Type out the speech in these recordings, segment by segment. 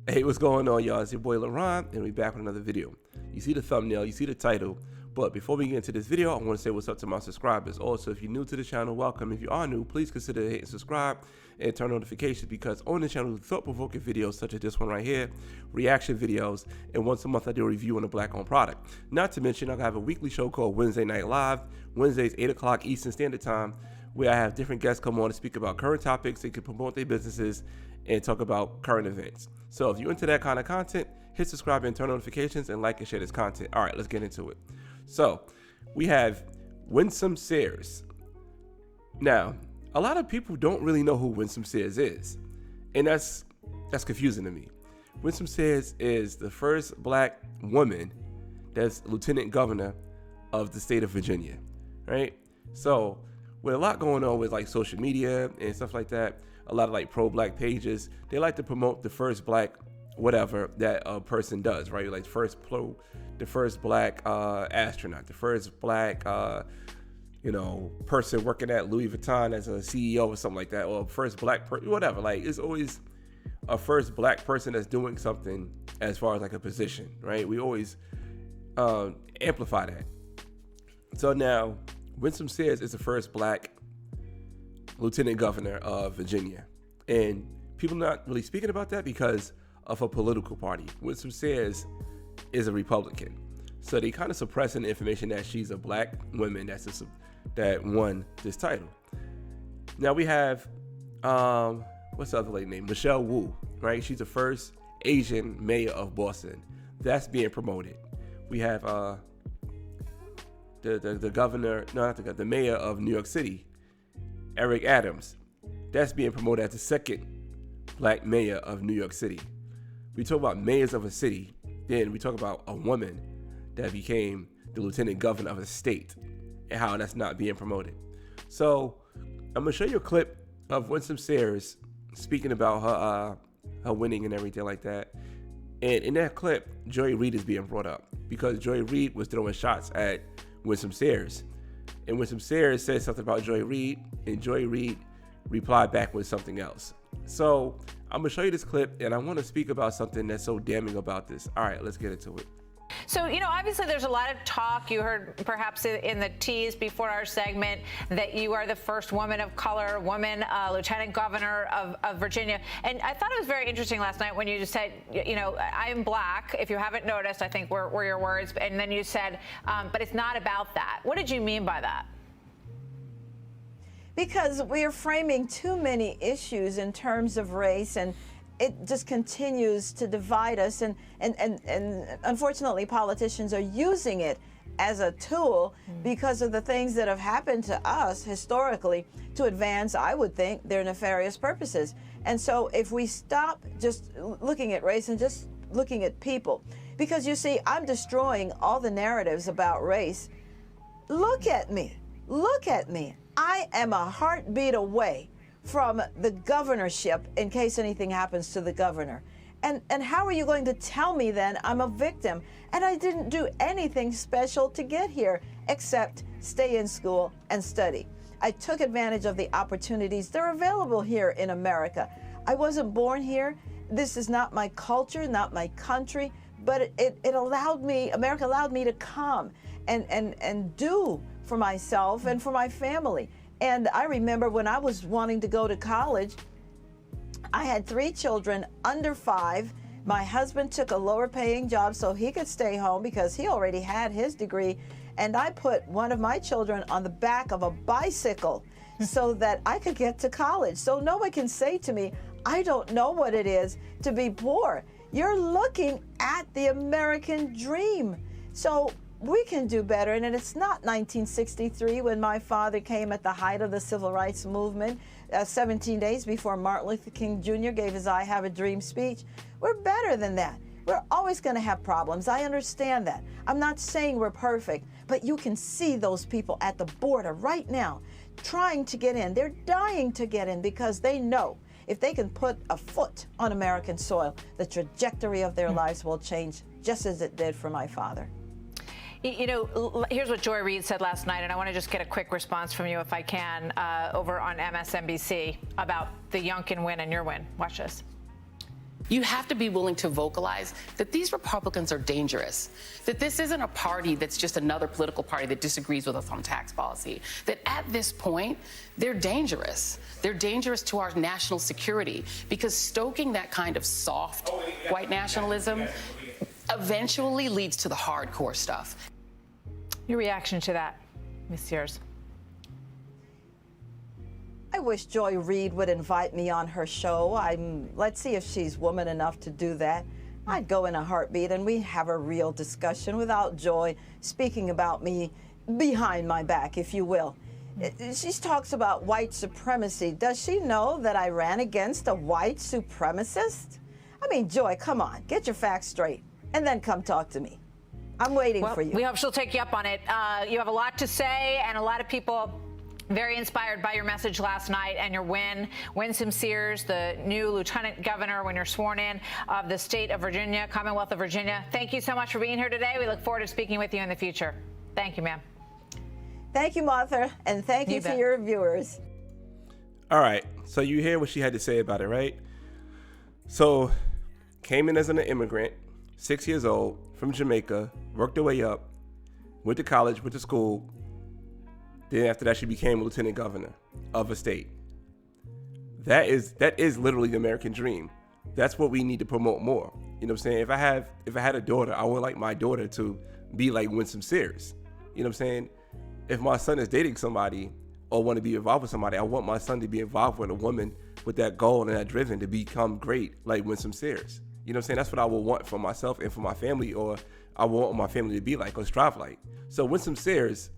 Hey, what's going on, y'all? It's your boy LaRon, and we're back with another video. You see the thumbnail, you see the title, but before we get into this video, I want to say what's up to my subscribers. Also, if you're new to the channel, welcome. If you are new, please consider hitting subscribe and turn notifications, because on the channel, thought-provoking videos such as this one right here, reaction videos, and once a month I do a review on a Black-owned product. Not to mention, I have a weekly show called Wednesday Night Live, Wednesdays 8 o'clock Eastern Standard Time, where I have different guests come on to speak about current topics. They can promote their businesses and talk about current events. So if you're into that kind of content, hit subscribe and turn notifications and like and share this content. All right, let's get into it. So we have Winsome Sears. Now, a lot of people don't really know who Winsome Sears is, and that's confusing to me. Winsome Sears is the first Black woman that's lieutenant governor of the state of Virginia, right? So with a lot going on with like social media and stuff like that, a lot of like pro-Black pages, they like to promote the first Black whatever that a person does, right? Like the first Black astronaut, the first Black person working at Louis Vuitton as a CEO or something like that, or first Black person, whatever. Like it's always a first Black person that's doing something as far as like a position, right? We always amplify that. So now Winsome Sears is the first Black lieutenant governor of Virginia, and people not really speaking about that because of a political party. Winsome Sears is a Republican, so they kind of suppressing the information that she's a Black woman that won this title. Now we have what's the other lady name? Michelle Wu, right? She's the first Asian mayor of Boston. That's being promoted. We have the governor, no, not the governor, the mayor of New York City, Eric Adams. That's being promoted as the second Black mayor of New York City. We talk about mayors of a city, then we talk about a woman that became the lieutenant governor of a state and how that's not being promoted. So I'm gonna show you a clip of Winsome Sears speaking about her winning and everything like that. And in that clip, Joy Reid is being brought up because Joy Reid was throwing shots at Winsome Sears. And Winsome Sears said something about Joy Reid, and Joy Reid replied back with something else. So I'm gonna show you this clip, and I want to speak about something that's so damning about this. All right, let's get into it. So, obviously there's a lot of talk. You heard perhaps in the tease before our segment that you are the first woman of color, lieutenant governor of Virginia. And I thought it was very interesting last night when you just said, I am Black. If you haven't noticed, I think were your words. And then you said, but it's not about that. What did you mean by that? Because we are framing too many issues in terms of race, and it just continues to divide us, and unfortunately politicians are using it as a tool because of the things that have happened to us historically to advance, I would think, their nefarious purposes. And so if we stop just looking at race and just looking at people, because you see, I'm destroying all the narratives about race. Look at me. I am a heartbeat away from the governorship in case anything happens to the governor. And how are you going to tell me then I'm a victim? And I didn't do anything special to get here except stay in school and study. I took advantage of the opportunities. They're available here in America. I wasn't born here. This is not my culture, not my country, but America allowed me to come and do for myself and for my family. And I remember when I was wanting to go to college, I had 3 children under 5. My husband took a lower paying job so he could stay home because he already had his degree. And I put one of my children on the back of a bicycle so that I could get to college. So no one can say to me, I don't know what it is to be poor. You're looking at the American dream. So we can do better, and it's not 1963 when my father came at the height of the civil rights movement, 17 days before Martin Luther King Jr. gave his I Have a Dream speech. We're better than that. We're always going to have problems. I understand that. I'm not saying we're perfect, but you can see those people at the border right now trying to get in. They're dying to get in because they know if they can put a foot on American soil, the trajectory of their lives will change just as it did for my father. Here's what Joy Reid said last night, and I want to just get a quick response from you, if I can, over on MSNBC about the Youngkin win and your win. Watch this. You have to be willing to vocalize that these Republicans are dangerous, that this isn't a party that's just another political party that disagrees with us on tax policy, that at this point, they're dangerous. They're dangerous to our national security, because stoking that kind of soft white nationalism eventually leads to the hardcore stuff. Your reaction to that, Ms. Sears? I wish Joy Reid would invite me on her show. Let's see if she's woman enough to do that. I'd go in a heartbeat and we have a real discussion without Joy speaking about me behind my back, if you will. She talks about white supremacy. Does she know that I ran against a white supremacist? I mean, Joy, come on, get your facts straight and then come talk to me. I'm waiting for you. We hope she'll take you up on it. You have a lot to say, and a lot of people very inspired by your message last night and your win. Winsome Sears, the new lieutenant governor when you're sworn in of the state of Virginia, Commonwealth of Virginia. Thank you so much for being here today. We look forward to speaking with you in the future. Thank you, ma'am. Thank you, Martha, and thank you to your viewers. All right, so you hear what she had to say about it, right? So, came in as an immigrant, 6 years old, from Jamaica, worked her way up, went to college, went to school. Then after that, she became lieutenant governor of a state. That is literally the American dream. That's what we need to promote more. You know what I'm saying? If I had a daughter, I would like my daughter to be like Winsome Sears. You know what I'm saying? If my son is dating somebody or want to be involved with somebody, I want my son to be involved with a woman with that goal and that driven to become great like Winsome Sears. You know what I'm saying? That's what I would want for myself and for my family, or I want my family to be like or strive like. So Winsome Sears,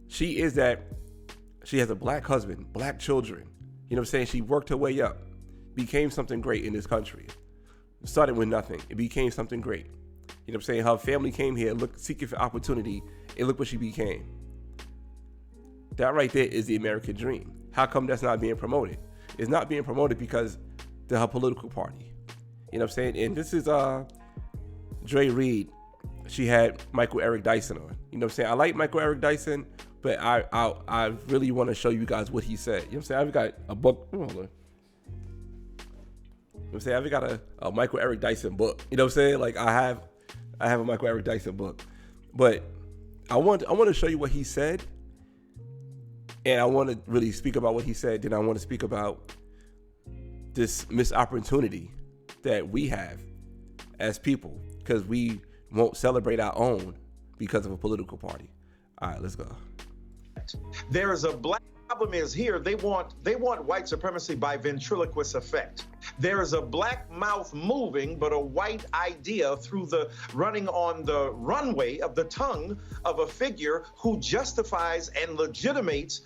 she has a black husband, black children. You know what I'm saying? She worked her way up, became something great in this country. Started with nothing. It became something great. You know what I'm saying? Her family came here, seeking for opportunity, and look what she became. That right there is the American dream. How come that's not being promoted? It's not being promoted because of her political party. You know what I'm saying? And this is Joy Reid. She had Michael Eric Dyson on. You know what I'm saying? I like Michael Eric Dyson, but I really want to show you guys what he said. You know what I'm saying? I've got a book. Hold on. You know what I'm saying? I've got a Michael Eric Dyson book. You know what I'm saying? Like I have a Michael Eric Dyson book. But I want to show you what he said. And I want to really speak about what he said. Then I want to speak about this missed opportunity that we have as people, because we won't celebrate our own because of a political party. All right, let's go. There is a black problem is here. They want white supremacy by ventriloquist effect. There is a black mouth moving, but a white idea through the running on the runway of the tongue of a figure who justifies and legitimates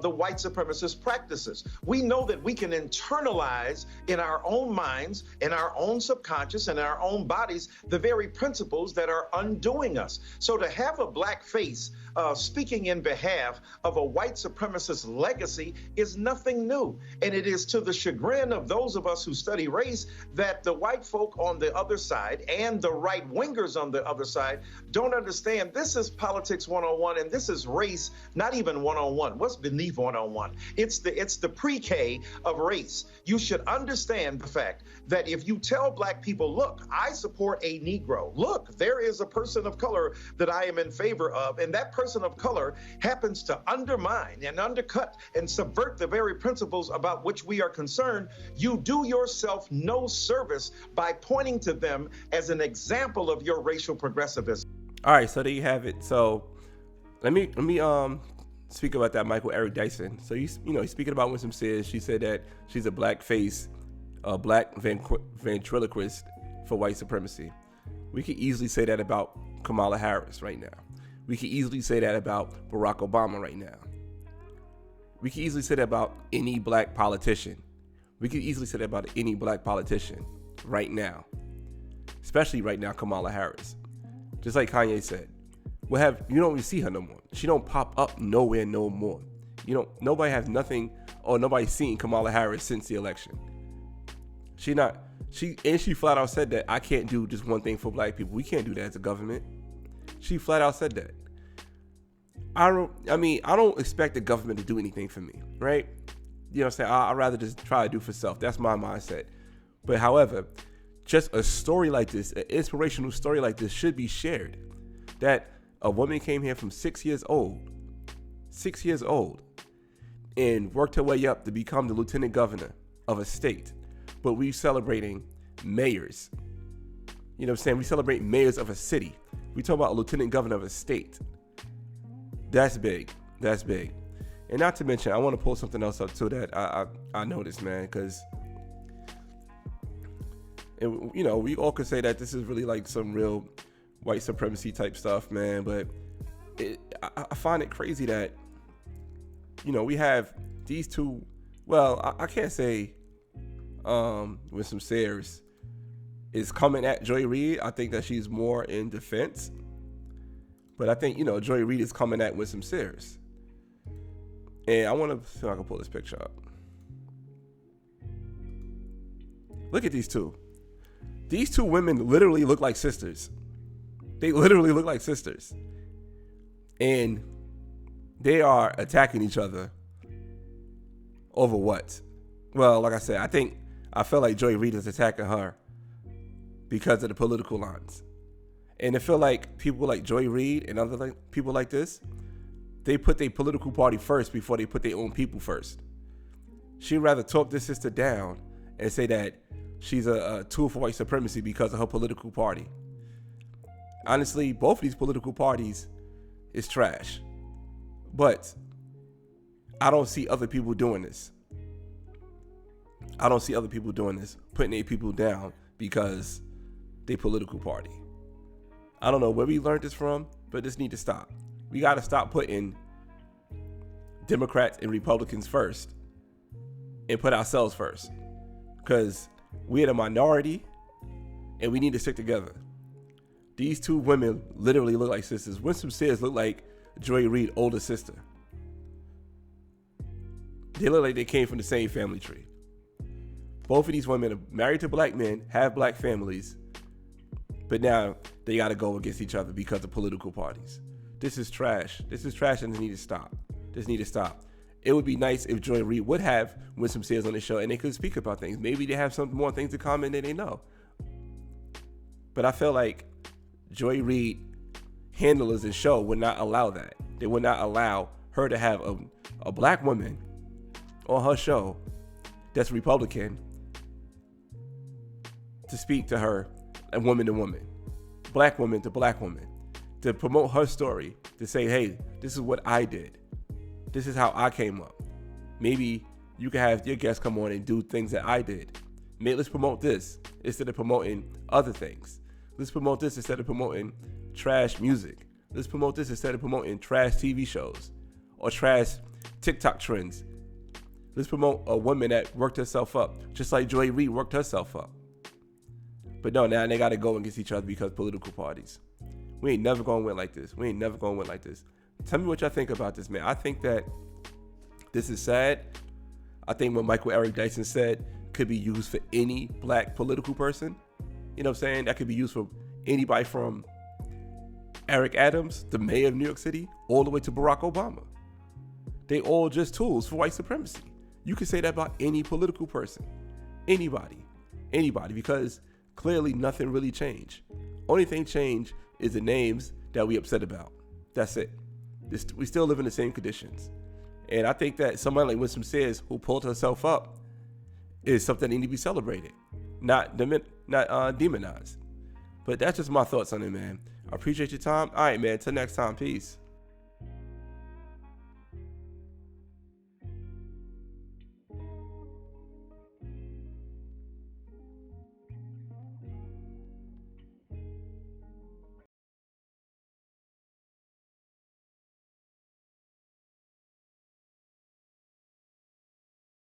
the white supremacist practices. We know that we can internalize in our own minds, in our own subconscious, and our own bodies, the very principles that are undoing us. So to have a black face speaking in behalf of a white supremacist legacy is nothing new. And it is to the chagrin of those of us who study race that the white folk on the other side and the right wingers on the other side don't understand. This is politics 101, and this is race, not even 101. What's beneath 101? It's the pre-K of race. You should understand the fact that if you tell black people, look, I support a Negro. Look, there is a person of color that I am in favor of, and that person of color happens to undermine and undercut and subvert the very principles about which we are concerned, you do yourself no service by pointing to them as an example of your racial progressivism. All right, so there you have it. So let me speak about that Michael Eric Dyson. So he's speaking about Winsome Sears. She said that she's a black face, a black ventriloquist for white supremacy. We could easily say that about Kamala Harris right now. We could easily say that about Barack Obama right now. We could easily say that about any black politician. We could easily say that about any black politician right now. Especially right now, Kamala Harris. Just like Kanye said, you don't even see her no more. She don't pop up nowhere no more. Nobody has nothing, or nobody's seen Kamala Harris since the election. She flat out said that I can't do just one thing for black people. We can't do that as a government. She flat out said that. I don't expect the government to do anything for me, right? You know what I'm saying? I'd rather just try to do for self. That's my mindset. But however, just a story like this, an inspirational story like this should be shared. That a woman came here from 6 years old, and worked her way up to become the lieutenant governor of a state. But we celebrating mayors. You know what I'm saying? We celebrate mayors of a city. We talk about a lieutenant governor of a state. That's big. That's big. And not to mention, I want to pull something else up too that I noticed, man, because we all could say that this is really like some real white supremacy type stuff, man. But I find it crazy that, we have these two. Well, I can't say Winsome Sears is coming at Joy Reid. I think that she's more in defense. But I think, Joy Reid is coming at Winsome Sears. And I want to see if I can pull this picture up. Look at these two. These two women literally look like sisters. They literally look like sisters. And they are attacking each other over what? Well, like I said, I feel like Joy Reid is attacking her because of the political lines. And I feel like people like Joy Reid and other people like this, they put their political party first before they put their own people first. She'd rather talk this sister down and say that she's a tool for white supremacy because of her political party. Honestly, both of these political parties is trash. But I don't see other people doing this. Putting their people down because they political party. I don't know where we learned this from, but this need to stop. We got to stop putting Democrats and Republicans first and put ourselves first, because we're the minority and we need to stick together. These two women literally look like sisters. Winsome Sears look like Joy Reid's older sister. They look like they came from the same family tree. Both of these women are married to black men, have black families, but now they got to go against each other because of political parties. This is trash. And this need to stop. It would be nice if Joy Reid would have Winsome Sears on the show and they could speak about things. Maybe they have some more things in common than they know. But I feel like Joy Reid handlers and show would not allow that. They would not allow her to have a black woman on her show that's Republican to speak to her, and woman to woman, black woman to black woman, to promote her story, to say, hey, this is what I did. This is how I came up. Maybe you can have your guests come on and do things that I did. Maybe let's promote this instead of promoting other things. Let's promote this instead of promoting trash music. Let's promote this instead of promoting trash TV shows or trash TikTok trends. Let's promote a woman that worked herself up, just like Joy Reid worked herself up. But no, now they got to go against each other because political parties. We ain't never going to win like this. Tell me what y'all think about this, man. I think that this is sad. I think what Michael Eric Dyson said could be used for any black political person. You know what I'm saying? That could be used for anybody from Eric Adams, the mayor of New York City, all the way to Barack Obama. They all just tools for white supremacy. You can say that about any political person. Anybody, because clearly nothing really changed. Only thing changed is the names that we upset about. That's it. We still live in the same conditions. And I think that somebody like Winsome Sears, who pulled herself up, is something that needs to be celebrated, not demonized. But that's just my thoughts on it, man. I appreciate your time. All right, man. Till next time. Peace.